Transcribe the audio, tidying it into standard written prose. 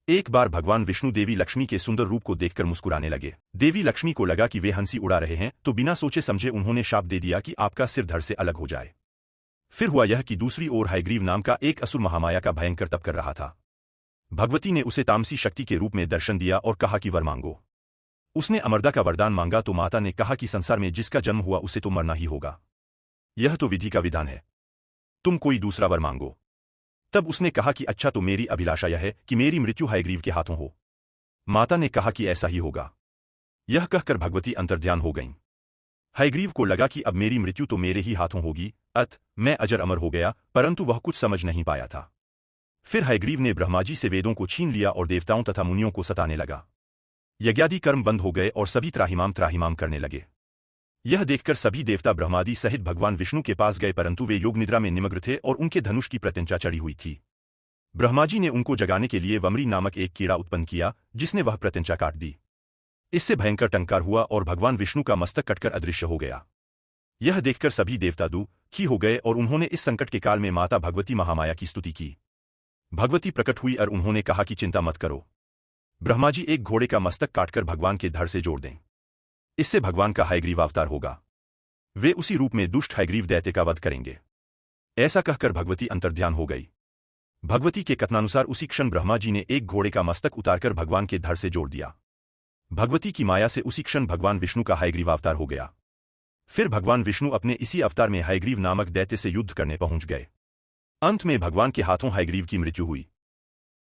एक बार भगवान विष्णु देवी लक्ष्मी के सुंदर रूप को देखकर मुस्कुराने लगे। देवी लक्ष्मी को लगा कि वे हंसी उड़ा रहे हैं, तो बिना सोचे समझे उन्होंने शाप दे दिया कि आपका सिर धड़ से अलग हो जाए। फिर हुआ यह कि दूसरी ओर हयग्रीव नाम का एक असुर महामाया का भयंकर तप कर रहा था। भगवती ने उसे तामसी शक्ति के रूप में दर्शन दिया और कहा कि वर मांगो। उसने अमरता का वरदान मांगा तो माता ने कहा कि संसार में जिसका जन्म हुआ उसे तो मरना ही होगा। यह तो विधि का विधान है, तुम कोई दूसरा वर मांगो। तब उसने कहा कि अच्छा, तो मेरी अभिलाषा यह है कि मेरी मृत्यु हयग्रीव के हाथों हो। माता ने कहा कि ऐसा ही होगा। यह कहकर भगवती अंतर्ध्यान हो गईं। हयग्रीव को लगा कि अब मेरी मृत्यु तो मेरे ही हाथों होगी, मैं अजर अमर हो गया, परंतु वह कुछ समझ नहीं पाया था। फिर हयग्रीव ने ब्रह्माजी से वेदों को छीन लिया और देवताओं तथा मुनियों को सताने लगा। यज्ञादि कर्म बंद हो गए और सभी त्राहिमाम करने लगे। यह देखकर सभी देवता ब्रह्मादि सहित भगवान विष्णु के पास गए, परंतु वे योग निद्रा में निमग्न थे और उनके धनुष की प्रत्यंचा चढ़ी हुई थी। ब्रह्माजी ने उनको जगाने के लिए वमरी नामक एक कीड़ा उत्पन्न किया, जिसने वह प्रत्यंचा काट दी। इससे भयंकर टंकार हुआ और भगवान विष्णु का मस्तक कटकर अदृश्य हो गया। यह देखकर सभी देवता दुखी हो गए और उन्होंने इस संकट के काल में माता भगवती महामाया की स्तुति की। भगवती प्रकट हुई और उन्होंने कहा कि चिंता मत करो, ब्रह्माजी एक घोड़े का मस्तक काटकर भगवान के धड़ से जोड़ दें। इससे भगवान का हयग्रीव अवतार होगा। वे उसी रूप में दुष्ट हयग्रीव दैत्य का वध करेंगे। ऐसा कहकर भगवती अंतर्ध्यान हो गई। भगवती के कथनानुसार उसी क्षण ब्रह्माजी ने एक घोड़े का मस्तक उतारकर भगवान के धड़ से जोड़ दिया। भगवती की माया से उसी क्षण भगवान विष्णु का हयग्रीव अवतार हो गया। फिर भगवान विष्णु अपने इसी अवतार में हयग्रीव नामक दैत्य से युद्ध करने पहुंच गए। अंत में भगवान के हाथों हयग्रीव की मृत्यु हुई।